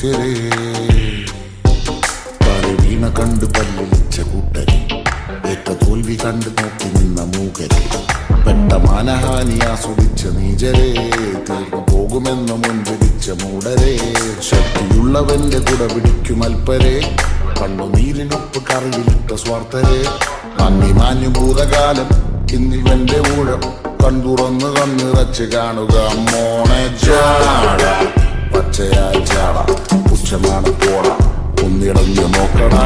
ദൗത്യരേ വീണ കണ്ട് പല്ലിച്ച കൂട്ടരെ ഏറ്റ തോൽവി കണ്ട് നോക്കി നിന്ന മൂകരെ പെട്ട മാനഹാനി ആസ്വദിച്ച നീചരെ തീർന്നു പോകുമെന്ന് മുൻപിടിച്ച മൂടരെ ശക്തിയുള്ളവന്റെ കുട പിടിക്കും അൽപ്പരെ കണ്ണുനീരിനൊപ്പ് കറിയിലിട്ട സ്വാർത്ഥരെ മങ്ങി മാഞ്ഞു ഭൂതകാലം ഇന്നിവന്റെ ഊഴം കൺതുറന്ന് കണ്ണിറച്ച് കാണുക മോണെ ചാട പച്ചയായ ചാട പുച്ഛമാണ് പോട ഒന്നിടഞ്ഞു നോക്കടാ